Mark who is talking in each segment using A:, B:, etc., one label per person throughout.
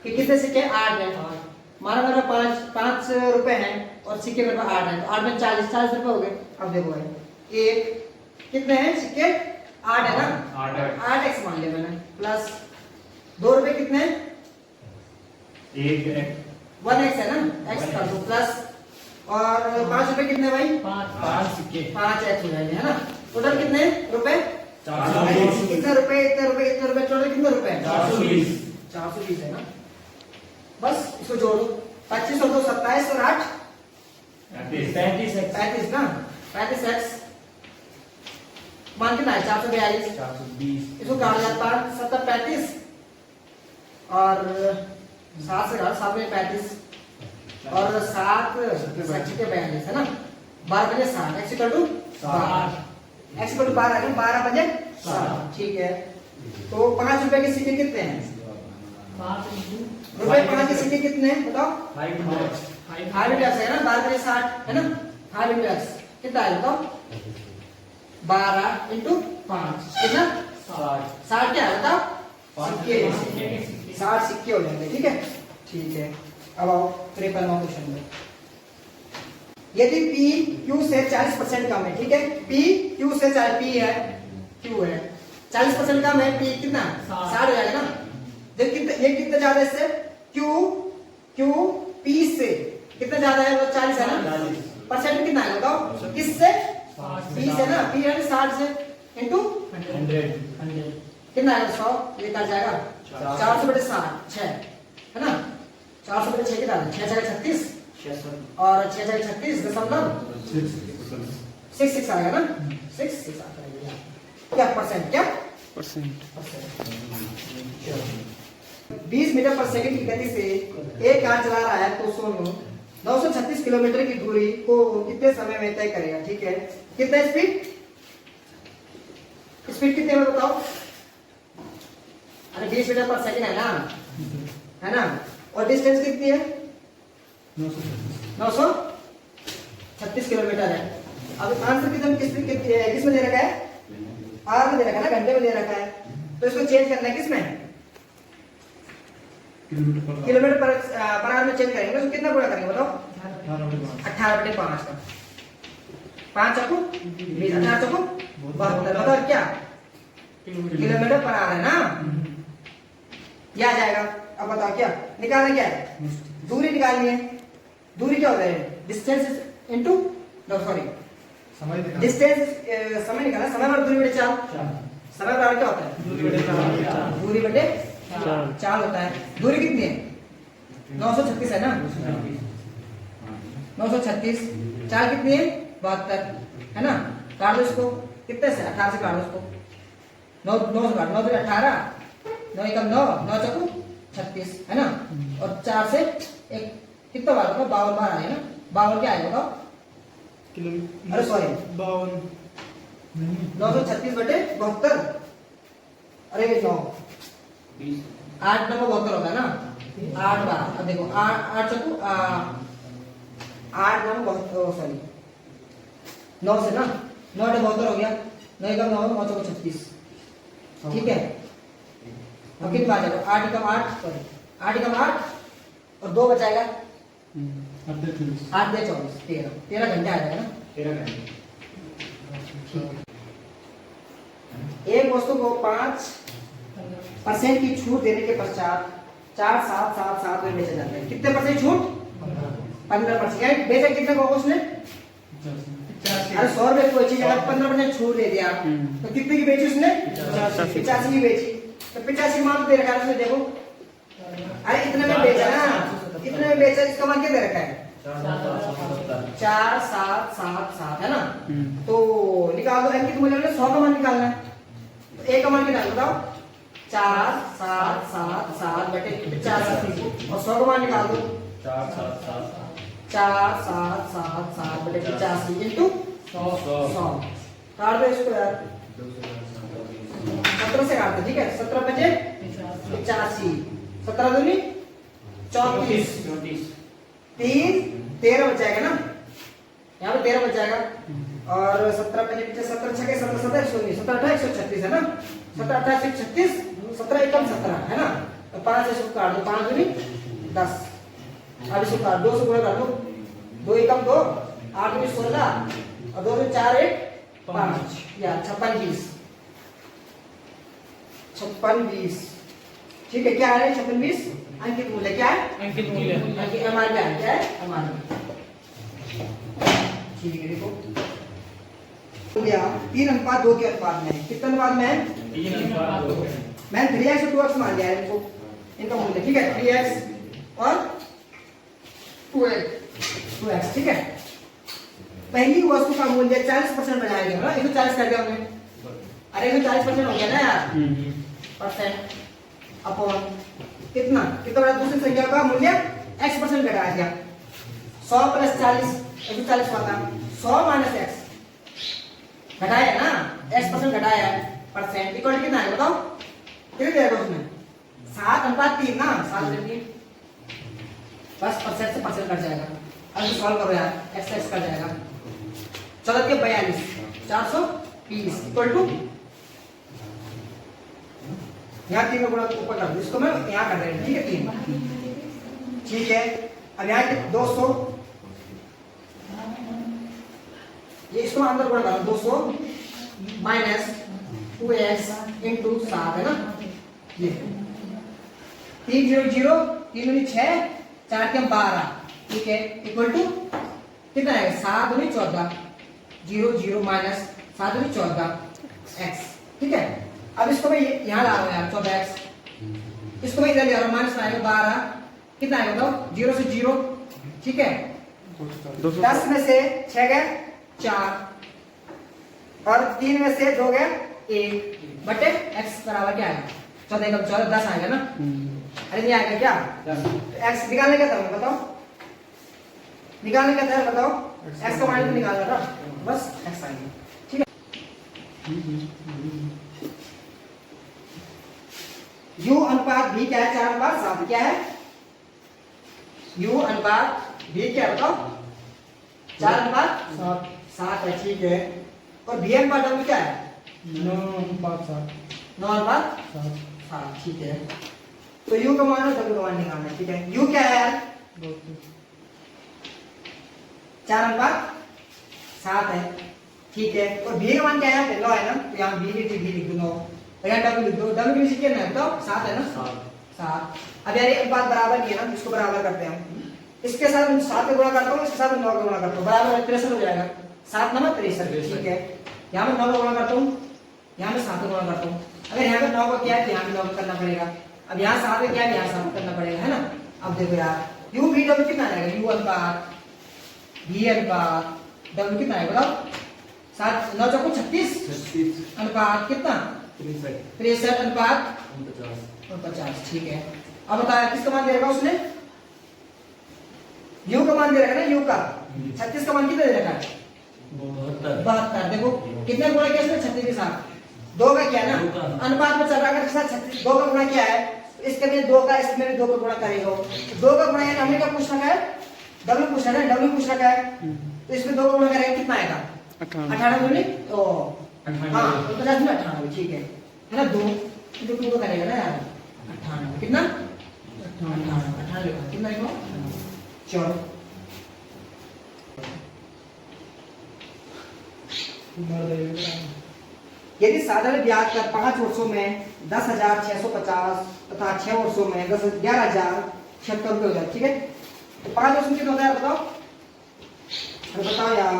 A: कि कितने सिक्के 8 है। माना मेरा 5 रुपए हैं और सिक्के मेरे पास 8 है, तो 8 में 40 रुपए हो गए। अब देखो भाई एक कितने हैं सिक्के 8 है ना, 8 एक्स मान लिया मैंने, प्लस 2 रुपए कितने हैं 1 एक्स है ना, एक्स कर दो प्लस, और 5 रुपए कितने भाई 5 एक्स हो जाएंगे है ना। टोटल कितने रुपए 420। इतने रुपए टोटल कितने रुपए 420 है ना। बस इसको जोड़ दो, 25 और 2 27 और 8 35 ना, 35 एक्स मान कितना है 442। इसको काट जाता है 70 35 और 7 से काट 7 में 35 और 7 के 42 है ना। 12 बजे 7 x equal to 12, x equal to 12 है ना, 12 बजे 7 ठीक है। तो 5 रुपए के सिक्के कितने हैं रुपए 5 के सिक्के कितने हैं बताओ 5 इंटू एक्स है ना, 12 बजे 60 है ना, 5 इंटू एक्स कितना है बताओ 12 इंटू 5 कितना 60 क्या है बताओ सिक्के 60 सिक्के हो जाएंगे ठीक है। ठीक है अब आओ 53वां क्वेश्चन में, यदि P Q से 40% कम है ठीक है, P Q से P है Q है 40% कम है, P कितना 60 हो जाएगा ना। देख कितना ये कितना ज्यादा है इससे Q P से कितना ज्यादा है वो 40 है ना, परसेंट कितना है बताओ किससे P से ना, P है 60 से इनटू 100 कितना है 100, ये कट जाएगा 400/60 6 है ना, 400/6 कितना है 6 6 36 और 6 6 36.66 आएगा ना, 66 आएगा क्या परसेंट 20 मीटर पर सेकंड की गति से एक कार चला रहा है तो सोनू 936 किलोमीटर की दूरी को कितने समय में तय करेगा ठीक है। कितना स्पीड कितने में बताओ, अरे 20 मीटर पर सेकंड है ना, और डिस्टेंस कितनी है 936 किलोमीटर है। अब आंसर किसमें दे रखा है आर में दे रखा है ना, घंटे में दे रखा है, तो इसको चेंज करना है किसमें किलोमीटर पर आवर में चेंज करेंगे तो कितना पूरा करेंगे बताओ 18/5 का 5 चक्कू 20 18 चक्कू 72 बताओ क्या किलोमीटर पर आवर है ना, यह आ जाएगा। अब बताओ क्या निकालना क्या है, दूरी निकालनी है। दूरी क्या होता है डिस्टेंस इनटू डिस्टेंस समय निकालना, समय बराबर दूरी बटे 4, समय बराबर क्या होता है दूरी बटे 4 होता है। दूरी कितनी है 936 है ना, 936 4 कितनी है 72 है ना, काट दो इसको कितने से 18 से काट दो इसको 9 से काट 9 से 18 9 एकम 9 9 चक्कू 36 है ना, और 4 से एक कितना बार होगा 52 बार आएगा ना, 52 क्या आएगा बताओ अरे सॉरी 936/72 अरे 9 8 नंबर 72 होगा ना, 8 बार। अब देखो 8 चक्कू 8 नंबर सॉरी 9 से ना 9 72 हो गया, 9 एकम 9 9 चक्कू 36 ठीक है। अब कितना आ जाएगा 8 एकम 8 सॉरी 8 एकम 8 और 2 बचाएगा 8 2 24 13 घंटे आ जाएगा ना, 13 घंटे। एक वस्तु को 5% की छूट देने के पश्चात 4777 में बेचा जाता है, कितने परसेंट छूट 15%। बेचा कितने को उसने अरे 100 रुपए कोई चीज अगर 15% छूट दे दिया तो कितने की बेची उसने 85 की बेची, तो 85 मान दे रखा है उसने देखो, अरे इतने में बेचा ना, इतने में बेचा, इसका मान क्या दे रखा है 4777 है ना। तो निकाल दो अंकित मुझे 100 का मान निकालना है, तो एक का मान कितना बताओ 4777/85 और 100 का मान निकाल दो 4777/85 इंटू 100 काट दो इसको यार 17 से काट दो ठीक है, 17 बचे 85 17 दूनी 34 13 बच जाएगा ना, यहाँ पे 13 बच जाएगा, और 17 पीछे 17 छके 17 17 119 17 18 136 है ना, 17 18 136 17 एकम 17 है ना, तो 5 से इसको काट दो, 5 दूनी 10। अब इसको काट 2 से गुणा कर दो, 2 एकम 2, 8 दूनी 16 और 2 से 4 1 5 या 56 20, 56 20। ठीक है, क्या है 56 20 अंकित मूल्य, क्या है
B: अंकित मूल्य,
A: अंकित एमआरपी है, क्या है एमआरपी। ठीक है, देखो हो गया 3:2 के अनुपात में, कितने अनुपात में है
B: 3:2।
A: मैंने 3x और 2x मान लिया है इनको, इनका मूल्य, ठीक है 3x और 2x, ठीक है। पहली वस्तु का मूल्य 40% बनाया गया, 140 कर दिया हमने, अरे 140% हो गया ना यार, परसेंट अपॉन कितना कितना बड़ा, दूसरी संख्या का मूल्य x% घटाया गया, 100 + 40 140 होता, 100 - x घटाया ना, x% घटाया है, परसेंट इक्वल कितना है बताओ, कितने देगा उसमें 7:3 ना, 7/3 बस परसेंट से परसेंट कट जाएगा। अब सॉल्व करो यार, x कट जाएगा, 14 के 42 420 इक्वल टू, यहाँ 3 का गुणा ऊपर कर दो, इसको मैं यहाँ कर देंगे, ठीक है 3, ठीक है। अब यहाँ 200, ये इसको अंदर गुणा करो, 200 - 2x × 7 है ना, ये 3 0 0 3 दूनी 6 4 के 12, ठीक है इक्वल टू कितना है 7 दूनी 14 0 0 - 7 दूनी 14 x, ठीक है। अब इसको मैं यहाँ ला रहा हूँ यार 14x, इसको मैं इधर ले आ रहा हूँ, माइनस में आएगा 12, कितना है बताओ 0 से 0, ठीक है 10 में से 6 गए 4 और 3 में से 2 गए 1 बटे x बराबर क्या है 14 का 14 10 आएगा ना, अरे नहीं आएगा क्या, x निकालने का था बताओ, निकालने का था बताओ, x का मान तो निकाल रहा था, बस x आएगा, ठीक है। u अनुपात v क्या है 4:7, क्या है u अनुपात v क्या है बताओ 4:7 है, ठीक है। और v अनुपात w क्या है
B: 9:7,
A: 9:7, ठीक है। तो u का मान और w का मान निकालना है, ठीक है। u क्या है यार 4:7 है, ठीक है। और v का मान क्या है 9 है ना, तो यहाँ v लिख दो 9, और यहाँ w लिख दो, w की नीचे कितना है बताओ 7 है ना, 7। अब यार एक बात बराबर नहीं है ना, इसको बराबर करते हैं, इसके साथ 7 का गुणा करता हूँ, इसके साथ 9 का गुणा करता हूँ, बराबर 63 हो जाएगा, 7 9 63, ठीक है। यहाँ में 9 का गुणा करता हूँ, यहाँ में 7 का गुणा करता हूँ, अगर यहाँ पे 9 का किया है तो यहाँ भी 9 का करना पड़ेगा, अब यहाँ 7 का किया है यहाँ 7 करना पड़ेगा, है ना। अब देखो यार u v w कितना आएगा, u अनुपात v अनुपात w कितना आएगा बताओ 7 9 चौको 36 अनुपात कितना 63 अनुपात 49, ठीक है। अब बताया किसका मान दे रखा उसने, u का मान दे रखा ना, u का 36 का मान कितना दे रखा है 72, देखो कितने गुणा किया इसने 36 के साथ 2 का किया ना, अनुपात में चल रहा है 36 2 का गुणा किया है, इसके में 2 का, इसमें भी 2 का गुणा करेगा, 2 का गुणा है, हमने क्या पूछ रखा है w पूछ रखा है, w पूछ रखा है, तो इसमें 2 का गुणा करेंगे कितना आएगा 18 दूनी ओ हां 50 में 98, ठीक है ना, 2 को करेगा ना यार 98, कितना 98 कितना आएगा, चलो यदि साधारण ब्याज दर 5 वर्षों में 10,650 तथा 6 वर्षों में 11,076 रुपये हो जाए, ठीक है। तो 5 वर्षों में कितना होता है बताओ, अरे बताओ यार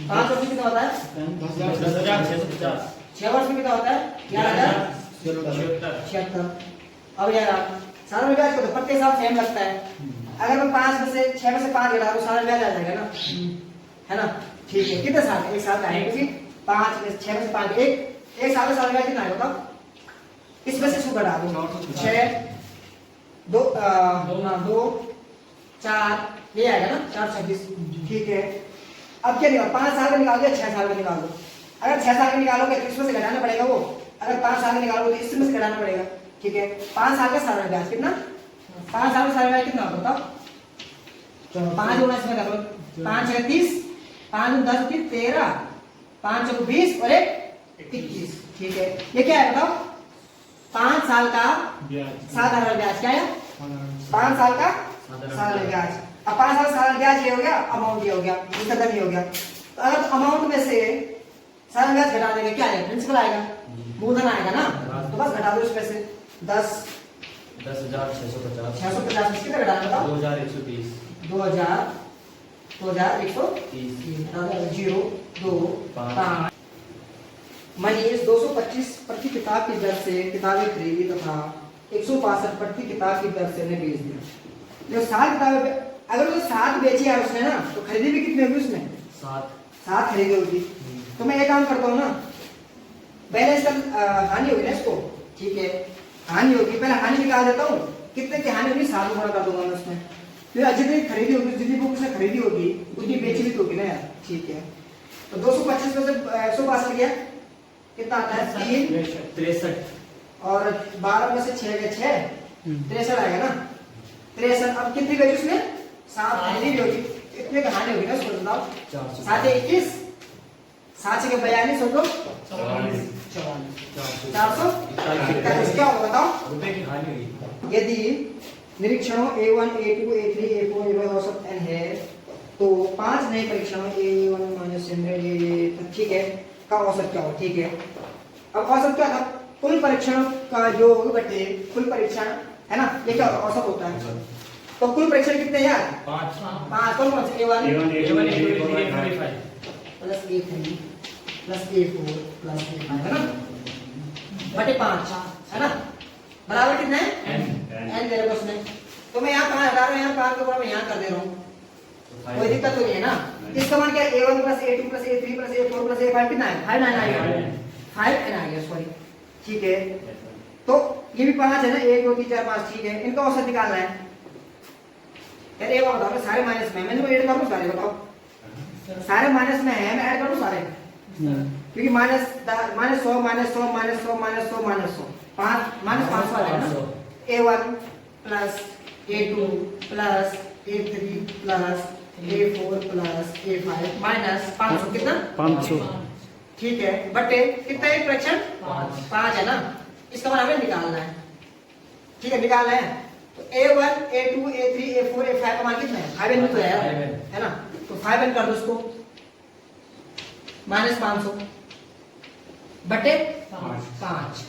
A: 5 वर्ष में कितना होता है
B: 10,650,
A: 6 वर्ष में कितना होता है 11,076। अब यार साधारण ब्याज को तो प्रत्येक साल सेम लगता है, अगर मैं 5 में से 6 में से 5 घटा दूं साधारण ब्याज आ जाएगा ना, है ना, ठीक है। कितने साल एक साल का है, क्योंकि 5 में 6 में से 5 एक साल में साधारण ब्याज कितना है बताओ, इसमें से इसको घटा दो 6 2 4 ये आएगा ना 426, ठीक है। अब क्या निकाल 5 साल का निकाल दो 6 साल का निकाल दो, अगर 6 साल का निकालोगे तो इसमें से घटाना पड़ेगा वो, अगर 5 साल का निकालोगे तो इसमें से घटाना पड़ेगा, ठीक है। 5 साल का साधारण ब्याज कितना, 5 साल का साधारण ब्याज कितना होता बताओ, 5 गुणा इसमें कर लो, 5 है 30, 5 10 की 13, 5 20 और 1 21, ठीक है। ये क्या है बताओ 5 साल का
B: ब्याज
A: साधारण ब्याज क्या है? 5 साल का साधारण ब्याज। अब 5 साल साधारण ब्याज ये हो गया, अमाउंट ये हो गया, ये कदम ये हो गया। तो अगर अमाउंट में से साधारण ब्याज घटा देंगे क्या आएगा? प्रिंसिपल आएगा, मूलधन आएगा ना, तो बस घटा दो इसमें से
B: 10,650
A: 650 कितना घटा बताओ?
B: 2,130
A: 2130 0 2 5। मनीष 225 प्रति किताब की दर से किताबें खरीदी तथा 162 प्रति किताब की दर से उन्हें बेच दिया। जो 7 किताबें अगर वो 7 बेची है उसने ना, तो खरीदी भी कितनी होगी उसने? 7 खरीदी होगी। तो मैं एक काम करता हूँ ना, पहले इसका हानि होगी ना इसको, ठीक है, हानि होगी, पहले हानि निकाल देता हूँ। कितने की हानि होगी? 7 गुणा कर दूंगा मैं उसमें। तो जितनी खरीदी होगी, जितनी बुक उसने खरीदी होगी उतनी बेची भी तो होगी ना यार, ठीक है। तो 225 में से 162 गया, कितना आता है?
B: 63
A: और 12 में से 6 गया 6 63 आएगा ना, 63। अब कितनी बेची उसने? 7 खरीदी भी होगी, इतने की हानि होगी ना उसको बताओ। 7 21 7 के 42 हो तो 400 क्या होगा बताओ?
B: रुपए की हानि हुई।
A: यदि निरीक्षणों A1 A2 A3 A4 A5 औसत n है तो 5 नए परीक्षणों A1 -100 ठीक है का औसत क्या हो? ठीक है, अब औसत क्या था? कुल परीक्षणों का योग बटे कुल परीक्षण है ना, ये क्या औसत होता है? तो कुल परीक्षण कितने यार? 5 कौन कौन से? A1 plus A3 plus A4 plus A5 है ना, बटे 5 है ना, बराबर कितना है? n दे रहे उसने। तो मैं यहाँ 5 हटा रहा हूँ, यहाँ 5 के ऊपर मैं यहाँ कर दे रहा हूँ, कोई दिक्कत तो नहीं है ना। इसका मान क्या है? A1 plus A2 plus A3 plus A4 plus A5 कितना है? 5 9 आ गया, 5 n आ गया, सॉरी, ठीक है। तो ये भी 5 है ना, 1 2 3 4 5, ठीक है। इनका औसत निकालना है यार। ये बताओ, मैं सारे माइनस में, मैंने ऐड करूँ सारे, बताओ सारे माइनस में है, मैं ऐड करूँ सारे, क्योंकि -100 -100 -100 5 -500 आ जाएगा ना। A1 plus A2 plus A3 plus A4 plus A5 minus 500 कितना?
C: 500
A: ठीक है, बटे कितना है फ्रैक्शन? 5 है ना, इसका मान हमें निकालना है, ठीक है, निकालना है। तो A1 A2 A3 A4 A5 का मान कितना है? 5n तो है ना, तो 5n कर दो उसको, -500 बटे 5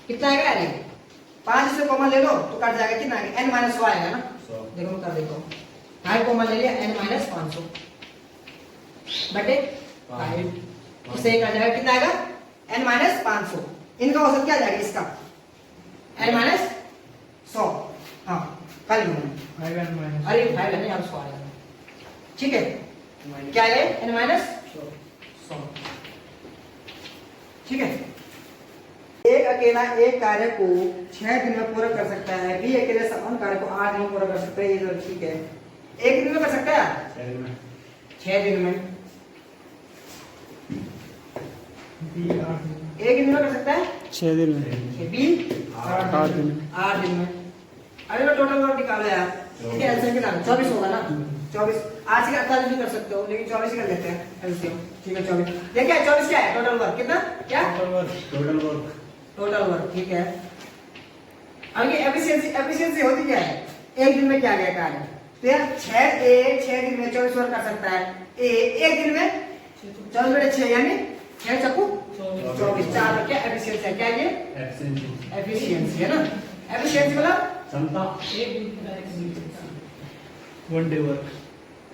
A: कितना आएगा यार? 5 से कॉमन ले लो तो कट जाएगा, कितना आएगा? n - 100 आएगा ना, देखो मैं कर देता हूँ। 5 कॉमन ले लिया, n - 500 बटे 5, इससे कट जाएगा, कितना आएगा? n - 500। इनका औसत क्या जाएगा इसका? n - 100। हाँ कल लूंगा, अरे 5 है ना यार, 100 आएगा, ठीक है। क्या है? n - 100, ठीक है। एक अकेला एक कार्य को 6 दिन में पूरा कर सकता है, बी अकेले समान कार्य को 8 दिन में पूरा कर सकता है, ये तो ठीक है। एक दिन में कर सकता है, 6 दिन में, एक दिन में कर सकता है
C: 6 दिन में,
A: बी
C: 8 दिन में,
A: 8 दिन में। अरे मैं टोटल वर्क निकालो यार, इसके एलसीएम कितना? 24 होगा ना, 24। आज के 48 भी कर सकते हो, लेकिन 24 ही कर लेते हैं एलसीएम, ठीक है 24। ये क्या है? 24 क्या है? टोटल वर्क कितना? क्या टोटल वर्क, ठीक है। अब ये एफिशिएंसी होती क्या है? एक दिन में क्या गया कार्य, तो यार 6 दिन में 24 वर्क कर सकता है। एक दिन में 24 बटे 6 यानी 6 चक्कू 24, 4 क्या एफिशिएंसी है? क्या ये एफिशिएंसी है ना, एफिशिएंसी मतलब
B: क्षमता, 1 डे वर्क,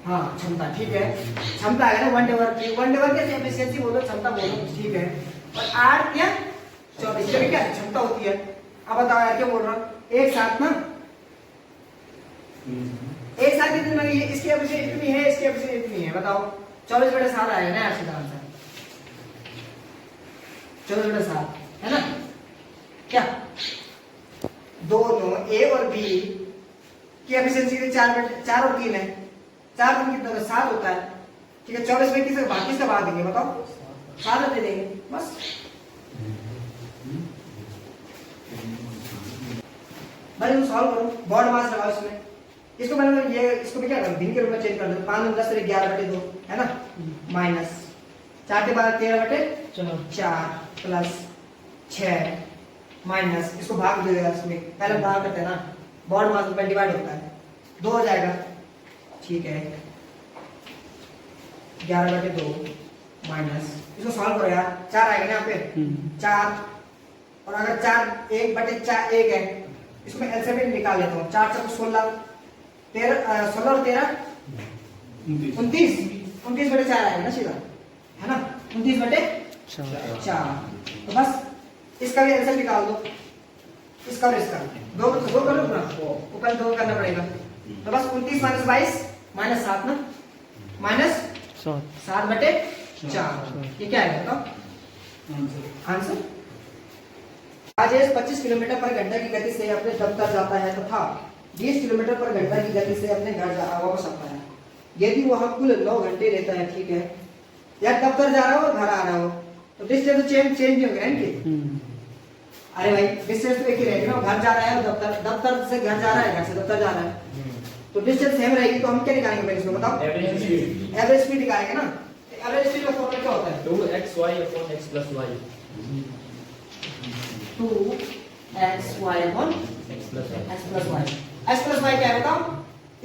A: हाँ क्षमता, ठीक है, क्षमता है ना, 1 डे वर्क की, 1 डे वर्क की एफिशिएंसी बोलो, क्षमता बोलो, ठीक है। और 8 या 24 की क्या क्षमता होती है? अब बताओ यार क्या बोल रहा हूँ, एक साथ ना, एक साथ कितनी में इसकी एफिशिएंसी इतनी है, इसकी एफिशिएंसी इतनी है, बताओ 24 बटे 7 आएगा ना यार, सीधा आंसर 24 बटे 7 है ना। क्या दोनों ए और बी की एफिशिएंसी 4 और 3 है, 4 दिन कितना होता है? 7 होता है, ठीक है। 24 में किसका बाद देंगे बताओ? 7 दे देंगे बस। भाई सॉल्व करो, बॉड मास लगाओ इसमें, इसको मैंने ये इसको भी क्या करूं, दिन के रूप में चेंज कर दो। 5 10 11 बटे 2 है ना, माइनस 4 के बाद 13 बटे 4 प्लस 6 माइनस इसको भाग देगा, इसमें पहले भाग करते हैं ना, बॉड मास पर डिवाइड होता है, 2 हो जाएगा, ठीक है। 11/2 माइनस, इसको सॉल्व करो यार, 4 आएगा ना यहाँ पे, 4, और अगर 4 1/4 1 है, इसमें एलसीएम निकाल लेता हूँ, 4 4 16, 16 और 13 29, 29/4 आएगा ना सीधा, है ना, 29/4। तो बस इसका भी एलसीएम निकाल दो, इसका और इसका, दो कर लो ना, ऊपर 2 करना पड़ेगा। तो बस 29 - 22 -7 ना, -7/4, ये क्या है बताओ आंसर। राजेश 25 किलोमीटर पर घंटा की गति से अपने दफ्तर जाता है तथा 20 किलोमीटर पर घंटा की गति से अपने घर वापस आता है। यदि वह कुल 9 घंटे लेता है, ठीक है, या दफ्तर जा रहा हो और घर आ रहा हो, तो डिस्टेंस तो चेंज नहीं होगा इनके। अरे भाई डिस्टेंस तो एक ही रहेगी ना, घर जा रहा है और दफ्तर से घर जा रहा है, घर से दफ्तर जा रहा है, तो डिस्टेंस सेम रहेगी। तो हम क्या निकालेंगे पहले इसमें बताओ, एवरेज स्पीड निकालेंगे ना। एवरेज स्पीड का फॉर्मूला क्या होता है,
B: 2xy/x+y,
A: 2xy/x+y। x+y क्या है बताओ,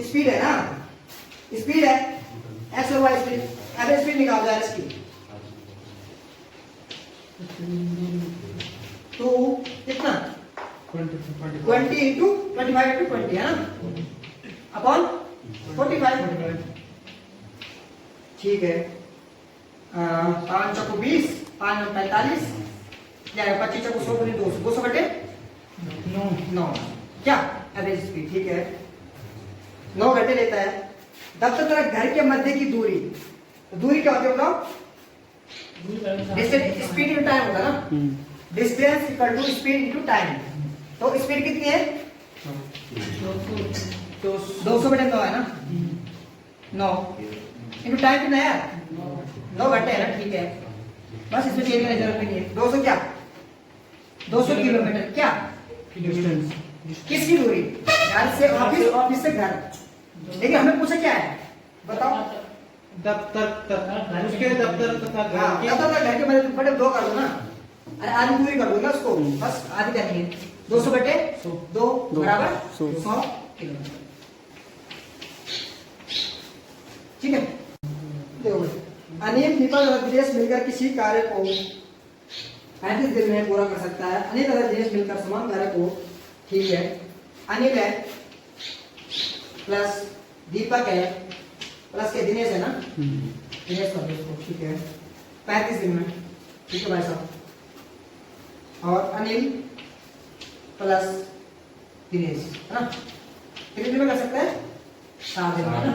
A: स्पीड है ना, स्पीड है, x और y स्पीड, एवरेज स्पीड निकाल दो इसकी, तो कितना 20 × 25 × 20 है ना, अपॉन 45, ठीक है। 5 × 20, 5 × 45, 25 × 100 × 200, 200/9 क्या एवरेज स्पीड, ठीक है। 9 घंटे लेता है। दफ्तर तक घर के मध्य की दूरी, तो दूरी क्या होती है बताओ, डिस्टेंस स्पीड इनटू टाइम होता है ना, distance equal to speed into time. तो स्पीड कितनी है, 200/9 है ना, 9 इनटू टाइम कितना है, 9 घंटे है ना, ठीक है। बस इसमें चेंज करने की जरूरत नहीं है। 200 क्या, 200 किलोमीटर क्या
B: डिस्टेंस,
A: किसकी दूरी, घर से ऑफिस, ऑफिस से घर। लेकिन हमें पूछा क्या है बताओ,
B: दफ्तर तक, उसके दफ्तर तक
A: हाँ, दफ्तर तक घर के मध्य, बटे 2 कर दो ना, अरे आधी दूरी कर दो ना उसको, बस आधी करनी है, 200/2 बराबर 100 किलोमीटर, ठीक है। देखो अनिल, दीपक और दिनेश मिलकर किसी कार्य को 35 दिन में पूरा कर सकता है। अनिल और दिनेश मिलकर समान कार्य को, ठीक है, अनिल है प्लस दीपक है प्लस के दिनेश है ना, दिनेश कर दो इसको, ठीक है, 35 दिन में, ठीक है भाई साहब। और अनिल प्लस दिनेश है ना, कितने दिन में कर सकते हैं, 7 दिन में ना।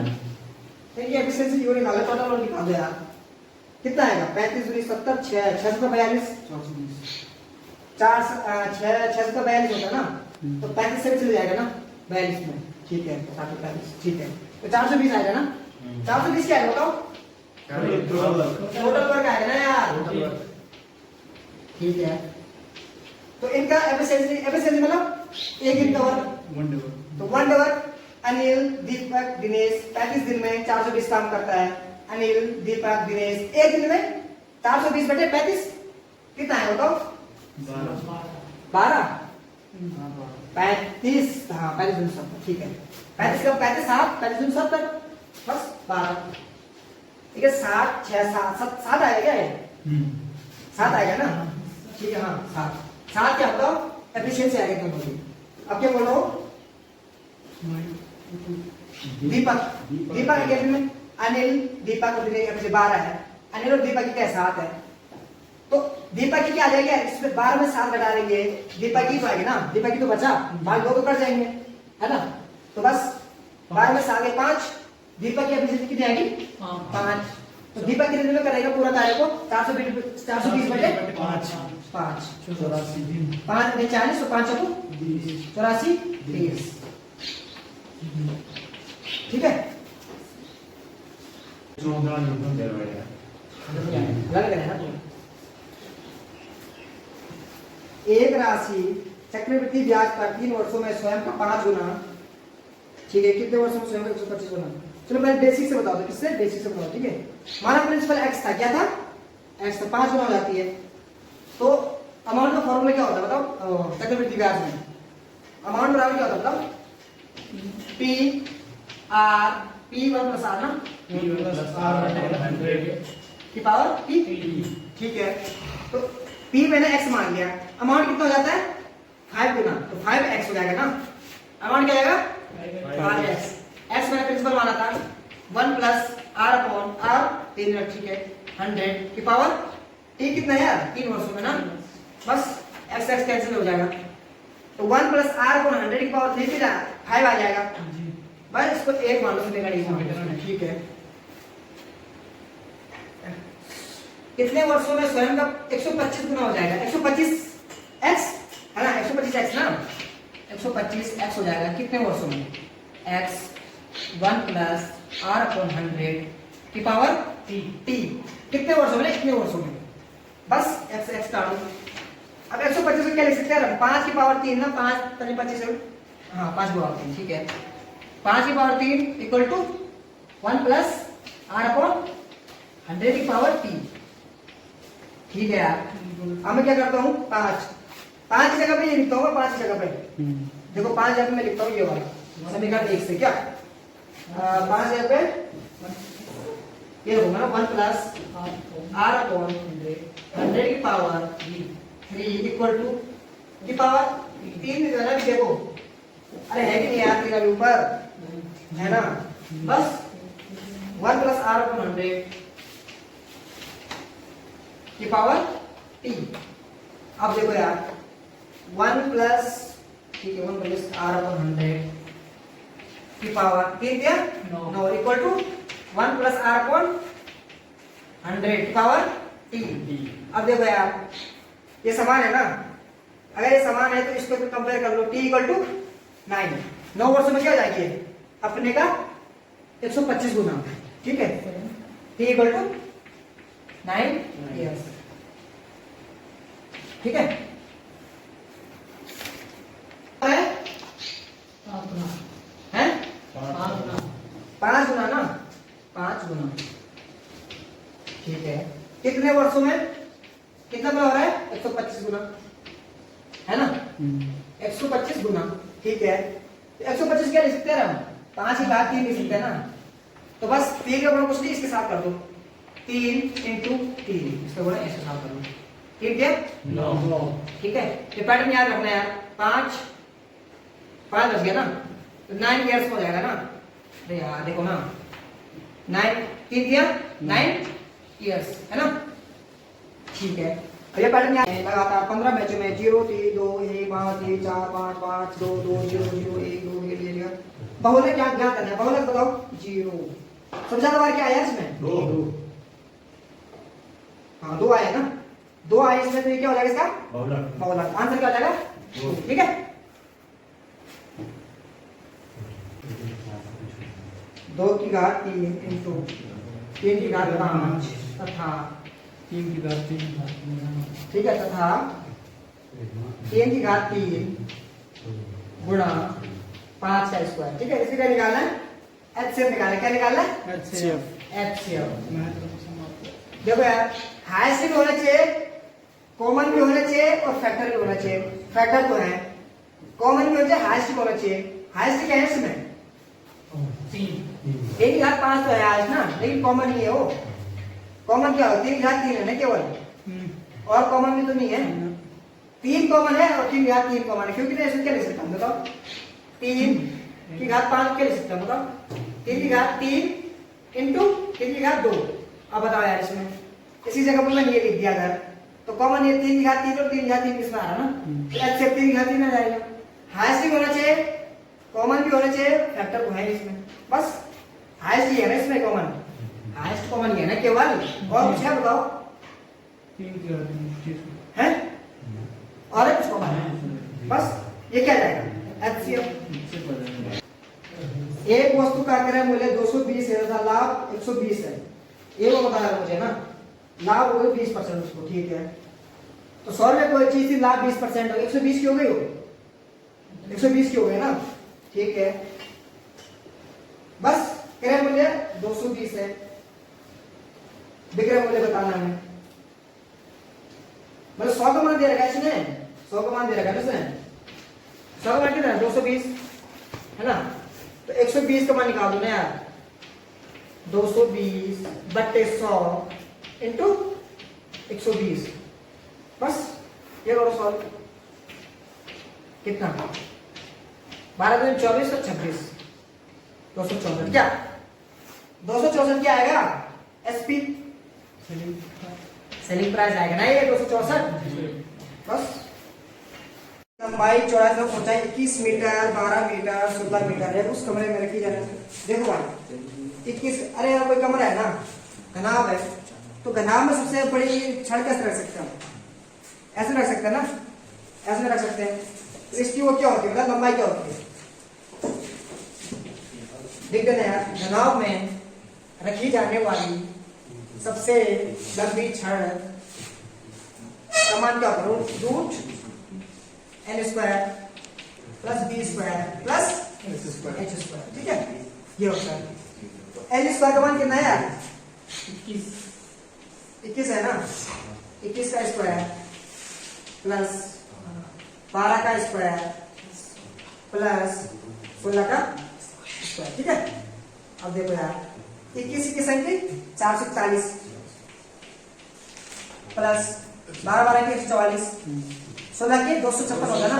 A: तो ये एफिशिएंसी यूनिट निकालो, टोटल और निकाल दो यार, कितना आएगा, 35 × 70, 642, 642 होता है ना, तो 35 से चले जाएगा ना 42 में, ठीक है, 742, ठीक है। तो 420 आएगा ना, 420 क्या है बताओ, टोटल वर्क आएगा ना यार, ठीक है। तो इनका एफिशिएंसी मतलब एक दिन का वर्क, तो 1 डे वर्क। अनिल, दीपक, दिनेश 35 दिन में 420 काम करता है। अनिल, दीपक, दिनेश एक दिन में 420/35 कितना है बताओ, 12 35, हाँ 35 दिन 70, ठीक है। 35 का 35 7, 35 दिन 70, बस 12, ठीक है। 7 6 7 आएगा क्या ये, 7 आएगा ना, ठीक है, हाँ 7 क्या बताओ एफिशिएंसी आएगा दोनों की। अब क्या बोल रहा हूँ, दीपक के दिन में, अनिल, दीपक और दिनेश 12 है, अनिल और दीपक की क्या 7 है, तो दीपक की क्या आ जाएगी, इसमें 12 में 7 घटा देंगे, दीपक की तो आएगी ना, दीपक की तो बचा, भाग 2 तो कर जाएंगे, है ना। तो बस 12 में 7 है 5, दीपक की एफिशिएंसी कितनी आएगी 5। तो दीपक कितने दिन में करेगा पूरा कार्य को, 420/5, 5 नहीं 40, तो 5 को 84 30, ठीक है। एक राशि चक्रवृद्धि ब्याज पर 3 वर्षों में स्वयं का 5 गुना, ठीक है, कितने वर्षों में स्वयं का 125 गुना। चलो पहले बेसिक से बताओ, किससे बेसिक से बताओ, ठीक है। माना प्रिंसिपल x था, क्या था x, तो 5 गुना हो जाती है, तो अमाउंट का फॉर्मूला क्या होता है बताओ, चक्रवृद्धि ब्याज में अमाउंट बराबर क्या होता है बताओ, P R, P one plus R ना, की पावर पी, ठीक है। तो पी मैंने एक्स मान लिया, अमाउंट कितना हो जाता है 5 गुना, तो 5x हो जाएगा ना, अमाउंट क्या आएगा 5x, x मैंने प्रिंसिपल माना था 1 प्लस आर अपॉन आर 3 ठीक है 100 की पावर t कितना है यार 3 वर्षों में ना, बस x x कैंसिल हो जाएगा, तो 1 प्लस आर अपॉन 100 की पावर 3 कितना 5 आ जाएगा, बस इसको 1 मान लो, ठीक है। कितने वर्षों में स्वयं का 125 गुना हो जाएगा, 125x है ना, 125x ना, 125x हो जाएगा कितने वर्षों में, x 1 प्लस r अपॉन 100 की पावर t, कितने वर्षों में, इतने वर्षों में, बस x काट दो। अब 125 को क्या लिख सकते हैं, 5 की पावर 3 ना, 5 तनी 25 हाँ 5 की पावर 3 ठीक है, 5 की power 3 equal to 1 plus r upon 100 की पावर t, ठीक है यार। अब मैं क्या करता हूँ 5 की जगह पे ये लिखता हूँ, 5 की जगह पे देखो 5 जगह मैं लिखता हूँ ये वाला समीकरण 1 से क्या 5 जगह पे ये होगा ना 1 प्लस r अपॉन 100 की पावर 3 इक्वल टू की पावर 3 जो है ना देखो, अरे है कि नहीं यार 3 अभी ऊपर है ना, बस 1 प्लस r अपॉन 100 की पावर t। अब देखो यार 1 प्लस ठीक है 1 प्लस r अपॉन 100 की पावर 3 दिया 9 equal to 1 plus r upon 100 की पावर t। अब देखो यार ये समान है ना, अगर ये समान है तो इसको कंपेयर कर लो, t इक्वल टू 9 वर्षों में क्या हो जाएगी अपने का 125 गुना, ठीक है, t इक्वल टू 9 years, ठीक है। है 5 गुना ना, 5 गुना ठीक है, कितने वर्षों में कितना गुना हो रहा है 125 गुना है ना, 125 गुना ठीक है, 125 क्या लिख सकते हैं हम 5 की घात 3 लिख सकते हैं ना, तो बस 3 का गुणा कुछ नहीं इसके साथ कर दो, 3 इंटू 3 इसका गुणा इसके साथ कर दो, ठीक है 9 ठीक है। ये पैटर्न याद रखना है यार, 5 बच गया ना, तो 9 इयर्स हो जाएगा ना, अरे यार देखो ना 9 3 दिया 9 इयर्स है ना, ठीक है। ये पैटर्न याद लगातार 15 मैचों में 0 3 2 1 5 3 4 5 5 2 2 0 0 1 2 ये लिया, बहुलक क्या ज्ञात करना है, बहुलक बताओ 0, सबसे ज्यादा बार क्या आया इसमें 2, हाँ 2 आया ना, 2 आए इसमें, तो ये क्या हो जाएगा इसका बहुलक, आंसर क्या हो जाएगा, ठीक है। 2 की घात 3 इंटू 3 की घात 5 तथा
C: 3 की घात 3
A: ठीक है, तथा 3 की घात 3 गुणा 5 का स्क्वायर, ठीक है। इसी का निकालना है एचसीएफ, निकालना क्या निकालना है एचसीएफ। देखो यार हाईएस्ट भी होना चाहिए, कॉमन भी होना चाहिए और फैक्टर भी होना चाहिए, फैक्टर तो है, कॉमन भी होना चाहिए, हाईएस्ट भी होना चाहिए। हाईएस्ट क्या है इसमें 3 की घात 5 तो है हाईएस्ट ना, लेकिन कॉमन ही है वो, कॉमन क्या हो 3 की घात 3 है ना केवल, और कॉमन भी तो नहीं है, 3 कॉमन है और 3 की घात 3 कॉमन है, क्योंकि ऐसे क्या लिख सकता हूं बताओ, 3 की घात 5 क्या लिख सकता हूं बताओ, 3 की घात 3 इंटू 3 की घात 2। अब बताओ यार इसमें इसी जगह पर मैंने ये लिख दिया अगर, तो कॉमन ये 3 की घात 3 और 3 की घात 3 किसमें आ रहा ना, तो एक्सेप्ट 3 की घात 3 आ जाएगा। हाईएस्ट भी होना चाहिए, कॉमन भी होना चाहिए, फैक्टर तो है इसमें, बस हाईएस्ट ही है ना इसमें, कॉमन हाईएस्ट कॉमन ही है ना केवल, और कुछ है बताओ
C: 3 की घात
A: है और कुछ कॉमन है, बस ये क्या जाएगा एचसीएफ। एक वस्तु का क्रय मूल्य 220 है तथा लाभ 120 है, ये वो बता रहा मुझे ना, लाभ हो गए 20% उसको, ठीक है। तो 100 में कोई चीज थी लाभ 20% हो, 120 की हो गई हो, 120 की हो गई ना, ठीक है। बस क्रय मूल्य 220 है, विक्रय मूल्य बताना है, मतलब 100 का मान दे रखा है इसने, 100 का मान दे रखा है इसने, 100 का मान कितना है 220 है ना। तो 120 का मान निकाल दो ना यार, 220 बट्टे 100 इंटू 120, बस ये करो सॉल्व। कितना 12 दूनी 24 और 26, 264 क्या 264 क्या आएगा एसपी सेलिंग प्राइस आएगा ना ये 264। बस लंबाई चौड़ाई और ऊंचाई 21 मीटर 12 मीटर 16 मीटर है, उस कमरे में रखी जाने। देखो भाई 21, अरे यार कोई कमरा है ना, घनाभ है, तो घनाभ में सबसे बड़ी छड़ कैसे रख सकते हैं, ऐसे रख सकते हैं ना, ऐसे रख सकते हैं। तो इसकी वो क्या होती है मतलब लंबाई क्या होती है, देख देना यार। घनाभ में रखी जाने वाली सबसे लंबी छड़ का मान क्या करो, root n square plus b square plus h square, ठीक है ये होता है। तो एल स्क्वायर का मान कितना है यार 21 है ना, 21 का स्क्वायर प्लस 12 का स्क्वायर प्लस 16 का स्क्वायर, ठीक है। अब देखो यार 21 की संख्या 441 प्लस 12 12 की 144, 16 की 256 होगा ना,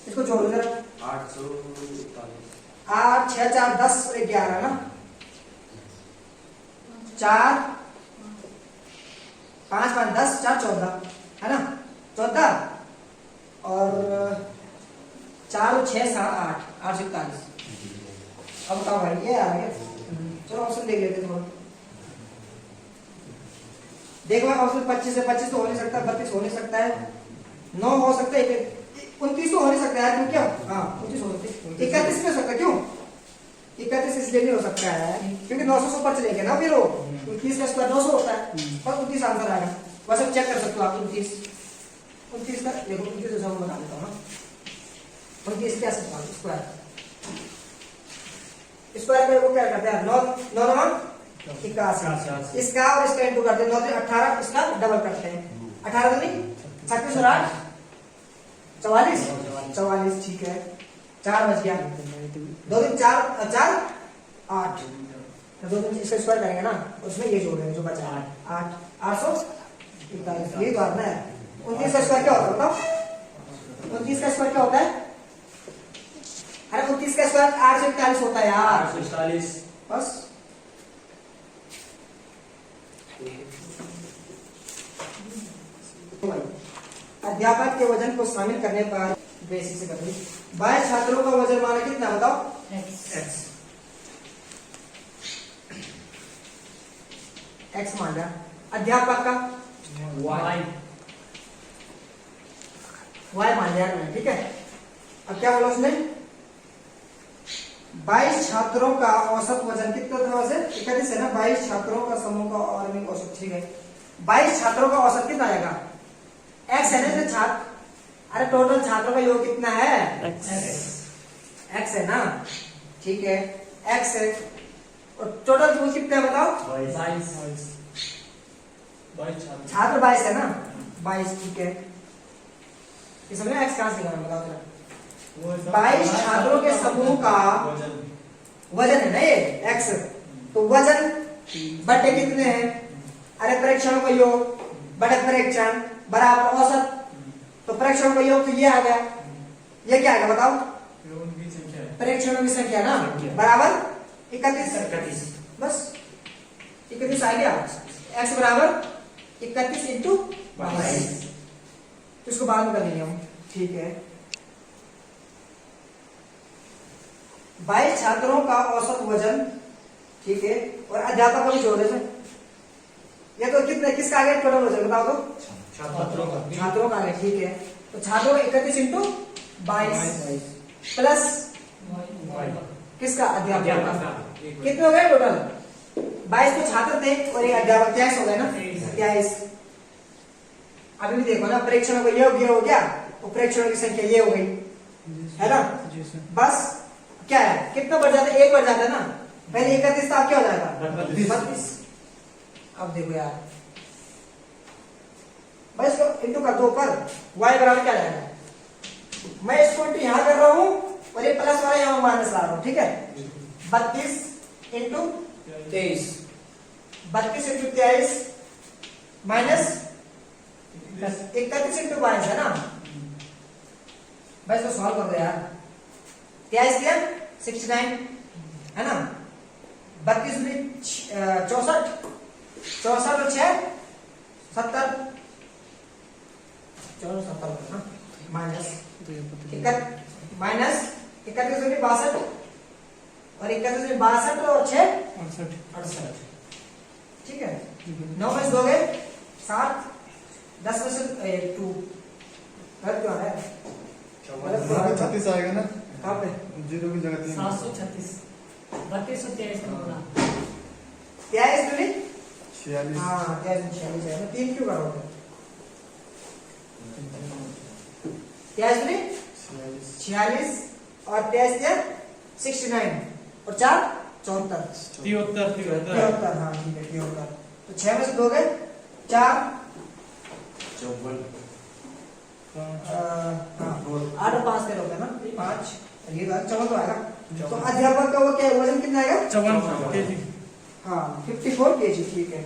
A: इसको जोड़ दो जरा 8 6 4 10 और 11 ना, 4 5 5 10 4 14 है ना, 14 और 4 और 6 7 8 8 47। अब बताओ भाई ये आ गया, चलो ऑप्शन देख लेते थोड़ा। देखो ऑप्शन 25 से 25 तो हो नहीं सकता, 32 हो नहीं सकता है, 9 हो सकता है, 29 तो हो नहीं सकता है क्यों, क्या हाँ 29 हो सकता है, 31 नहीं हो सकता, क्यों 31 इसलिए नहीं हो सकता है क्योंकि 900 से ऊपर चलेंगे ना, फिर वो 29 का स्क्वायर 900 होता है, पर 29 आंसर आएगा। वैसे चेक कर सकते हो आप 29 का, देखो 29 जैसा मैं बता देता हूँ ना, 29 क्या स्क्वायर स्क्वायर में वो क्या करते हैं 9 9 9 81, इसका और इसका इंटू करते हैं 9 से 18, इसका डबल करते हैं 18 दूनी 36 और 8 44, ठीक है 4 बच गया, 2 दिन 4 4 8, तो 2 दिन इसका स्क्वायर करेंगे ना, उसमें ये जोड़ेंगे जो बचा 8 841, ये तो आना है। 29 का स्क्वायर क्या होता है बताओ, 29 का स्क्वायर क्या होता है, अरे 29 का स्क्वायर 841 होता है यार,
B: 841
A: बस। अध्यापक के वजन को शामिल करने पर बेसिक से करते 22 छात्रों का वजन माना कितना बताओ, x मान लिया, अध्यापक का y मान लिया मैंने, ठीक है। अब क्या बोला उसने, 22 छात्रों का औसत वजन कितना था वैसे 31 है ना, 22 छात्रों का समूह का औसत औसत, ठीक है 22 छात्रों का औसत कितना आएगा, x है ना छात्र, अरे टोटल छात्रों का योग कितना है x है ना, ठीक है x है, और टोटल योग कितना है बताओ 22 छात्र 22 है ना, 22, ठीक है। इसमें x कहां से निकालना बताओ जरा, 22 छात्रों के समूह का वजन है ना ये x, तो वजन बटे कितने हैं, अरे प्रेक्षणों का योग बटे प्रेक्षण बराबर औसत, तो प्रेक्षणों का योग तो ये आ गया, ये क्या आएगा बताओ, प्रेक्षणों की संख्या ना बराबर 31, बस 31 आ गया, x बराबर 31 इंटू 22, इसको बाद में कर लेंगे हम, ठीक है। 22 छात्रों का औसत वजन, ठीक है, और अध्यापक का भी जोड़ देते, ये तो कितने किसका आ गया टोटल वजन बताओ तो, छात्रों का आ गया, ठीक है। तो छात्रों का 31 इंटू 22 प्लस किसका अध्यापक का, कितने हो गए टोटल 22 तो छात्र थे और एक अध्यापक 23 हो गए ना, 23। अभी भी देखो ना प्रेक्षणों का योग ये हो गया, और प्रेक्षणों की संख्या ये हो गई है ना, बस क्या है कितना बढ़ जाता है, 1 बढ़ जाता है ना, पहले 31 था, क्या हो जाएगा 32। अब देखो यार भाई इसको इंटू कर दो ऊपर, y बराबर क्या आएगा, मैं इसको इंटू यहाँ कर रहा हूँ और ये प्लस वाला यहाँ माइनस ला रहा हूँ, ठीक है। 32 इंटू 23, 32 इंटू 23 माइनस 31 इंटू 22 है ना भाई, इसको सॉल्व कर दो यार। 23 दिया 69 है ना, 32 में 64, 64 और 6 70, 70 ना, माइनस माइनस 31 में 62 और 31 में 62 और 6 68, ठीक है। 9 में से दोगे 7, 10 में से 2 गलत क्यों आ रहा है,
B: 36 आएगा ना,
A: कहाँ पे
B: 0 की जगह 3।
C: 736 32 और 23 का बोला
A: 23 दूनी
B: 46।
A: हाँ 23 46 है, मैं 3 क्यों करोगे, 23 दूनी 46 और 23 दिया 69 और 4 74, 73, हाँ ठीक है 73। तो 6 में से दोगे 4, 8 और 5 13 होगा ना, 5 ये 54 तो आएगा। तो अध्यापक का वो क्या वजन कितना आएगा,
C: 54 केजी।
A: हाँ 54 kg, ठीक है।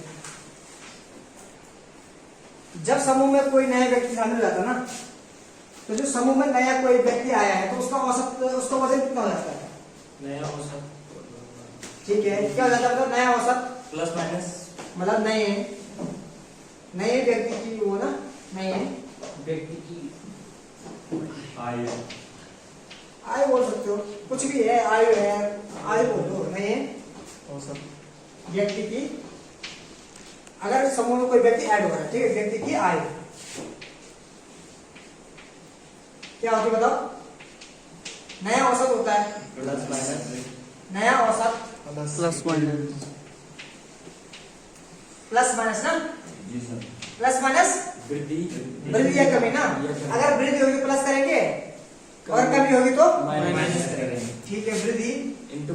A: जब समूह में कोई नया व्यक्ति शामिल हो जाता है ना, तो जो समूह में नया कोई व्यक्ति आया है तो उसका औसत, उसका वजन कितना हो जाता है,
D: नया औसत
A: ठीक है। क्या हो जाता है नया औसत,
D: प्लस माइनस
A: मतलब नए व्यक्ति की वो ना, नए
D: व्यक्ति की आयु
A: आयु बोल सकते हो, कुछ भी है, आयु है, आयु बोल दो, नए
B: औसत
A: व्यक्ति की, अगर समूह में कोई व्यक्ति ऐड हो रहा है, ठीक है, व्यक्ति की आयु क्या होती है बताओ, नया औसत होता है,
D: प्लस माइनस
A: नया औसत
B: प्लस माइनस
A: प्लस माइनस ना,
D: जी सर
A: प्लस माइनस
D: वृद्धि
A: वृद्धि या कमी ना, अगर वृद्धि होगी प्लस करेंगे और कमी होगी तो
D: माइनस करेंगे,
A: ठीक है, वृद्धि
D: इनटू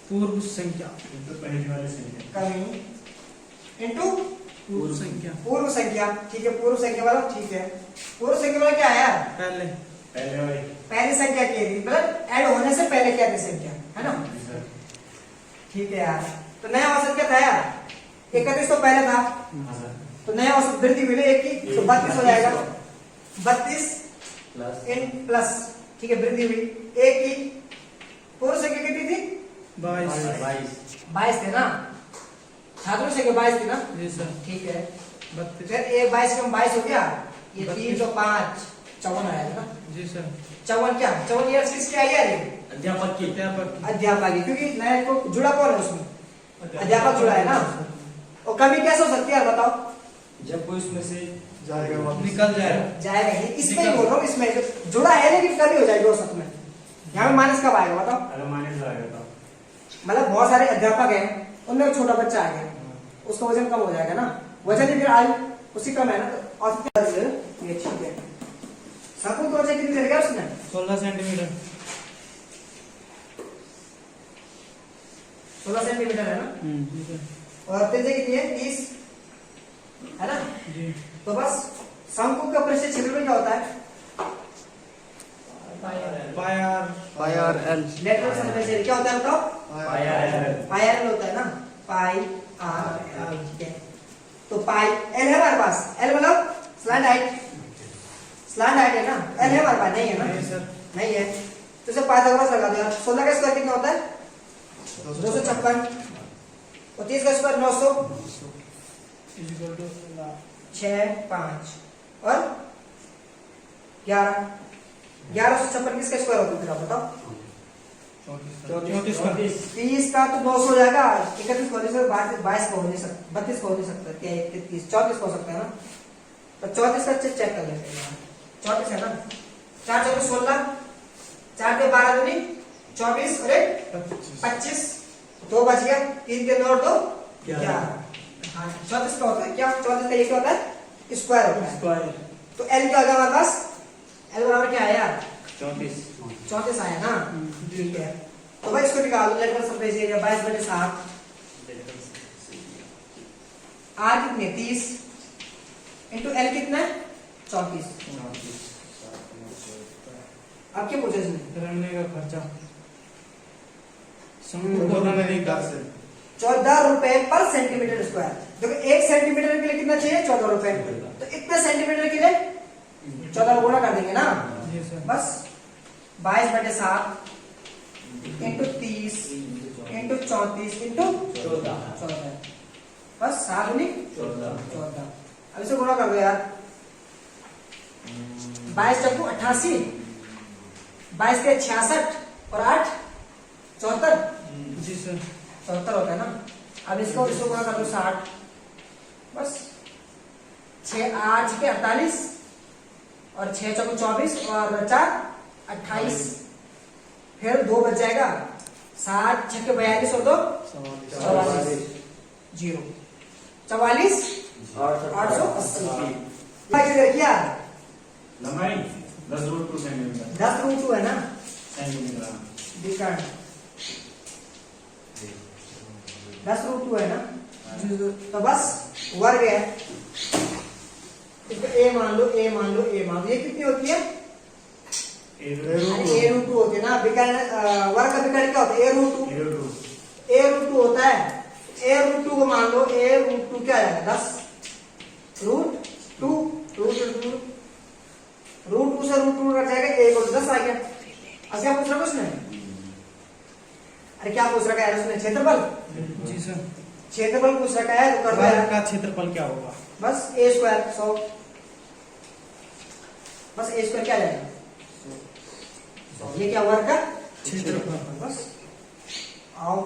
C: पूर्व संख्या
A: कमी इंटू
C: पूर्व संख्या
A: पूर्व संख्या, ठीक है, पूर्व संख्या वाला, ठीक है। पूर्व संख्या वाला क्या है यार,
C: पहले
A: पहली संख्या की मतलब ऐड होने से पहले क्या थी संख्या, है ना, ठीक है यार। तो नया औसत क्या था यार, 31 तो पहले था, तो नया औसत वृद्धि मिले 1 की, तो 32 हो जाएगा, 32
D: प्लस
A: इन प्लस, ठीक है, वृद्धि हुई 1 की। पूर्व संख्या कितनी थी, 22 थे ना, छात्रों संख्या 22 थी ना,
C: जी सर,
A: ठीक है।
C: 32
A: फिर 22 कम 22 हो गया, ये 3 तो 5 54 आया ना,
C: जी सर,
A: 54 क्या 54 ईयर्स किसकी आई यार, ये
D: अध्यापक की
A: अध्यापक की, क्योंकि नया को जुड़ा कौन है उसमें, अध्यापक जुड़ा है ना। और कमी कैसे हो सकती है यार बताओ,
D: जब कोई उसमें से
B: जाएगा वापस।
C: निकल जाएगा,
A: जाएगा ही, इसमें ही बोल रहा हूँ, इसमें जो जुड़ा है लेकिन कमी हो जाएगी औसत में, यहाँ में माइनस कब आएगा बताओ,
D: माइनस आएगा
A: मतलब बहुत सारे अध्यापक हैं, उनमें एक छोटा बच्चा आ गया, उसका वजन कम हो जाएगा ना, वजन ही फिर आयु उसी कम है ना, तो औसत ये ठीक है। शंकु का वजन कितनी रहेगा उसने,
C: 16 सेंटीमीटर
A: 16 सेंटीमीटर है ना,
C: जी सर,
A: और त्रिज्या कितनी है 30 है ना।
C: जी
A: तो बस शंकु का पृष्ठीय क्षेत्रफल क्या होता है,
C: pi r l
A: lateral surface area क्या होता है बताओ, पाई आर एल होता है ना, पाई आर एल, ठीक है। तो पाई एल है हमारे पास, एल मतलब स्लैंट हाइट है ना, एल है हमारे पास, नहीं है ना,
C: नहीं सर,
A: नहीं है, तो इसे पाइथागोरस लगा दिया। 16 का स्क्वायर कितना होता है 256 और 30 का स्क्वायर 900
C: इक्वल टू
A: 6 5 और 1156 किसका स्क्वायर होता है फिर आप बताओ,
C: 34 का
A: 30 का तो 200 हो जाएगा, 31 को 22 को हो नहीं सकता, 32 को हो नहीं सकता, 33 34 हो सकता है ना, तो 34 का चेक कर लेते हैं, 34 है ना, 4 4 16 4 के 12 दूनी 24 और 1 25 2 बच गया, 3 के 9 और 2 11, हाँ 34 का होता है क्या, 34 का ये क्या होता है स्क्वायर होता है, तो एल क्या होगा हमारे पास, एल बराबर क्या आया 34 आया ना, ठीक है। तो भाई इसको निकाल दो, लेटरल सरफेस एरिया 22/7 आर कितने 30 इंटू एल कितना है 34। अब क्या पूछा इसने?
C: रहने का खर्चा
B: नहीं कर से
A: 14 रुपए पर सेंटीमीटर स्क्वायर। देखो 1 सेंटीमीटर के लिए कितना चाहिए 14 रुपए, तो इतने सेंटीमीटर के लिए 14 गुणा कर देंगे ना।
C: जी सर।
A: बस 22/7 इंटू 30 इंटू 34 इंटू 14, बस 7 गुनी 14। अब इसे गुणा कर दो यार, 22 चक्कू 88, 22 के 66 और 8 74,
C: जी सर।
A: 74 होता है ना। अब इसको गुणा कर दो 60, बस 6 8 के 48 और 6 चौको 24 और 4 28, फिर 2 बच जाएगा, 7 6 के 42 और 2 44, 0 44 880। किया
D: लंबाई 10√2 सेंटीमीटर
A: 10√2 है ना,
D: सेंटीमीटर
A: डिस्कार्ड 10√2 है ना, तो बस वर्ग है। इसको a मान लो, a मान लो, a मान लो। ये कितनी होती है? a√2 होती है ना। वर्ग का विकर्ण क्या होता है? a√2 होता है। a√2 को मान लो, a√2 क्या आएगा 10 √2 √2 से √2 कट जाएगा, a को 10 आ गया। अब क्या पूछ रहा है उसने? अरे क्या पूछ रखा है उसने? क्षेत्रफल।
C: जी सर।
A: क्षेत्रफल पूछ रखा है, तो कर दो
C: वर्ग
A: यार।
C: का क्षेत्रफल क्या होगा?
A: बस a स्क्वायर 100, बस a स्क्वायर क्या आ जाएगा 100। ये क्या वर्ग का
C: क्षेत्रफल।
A: बस आओ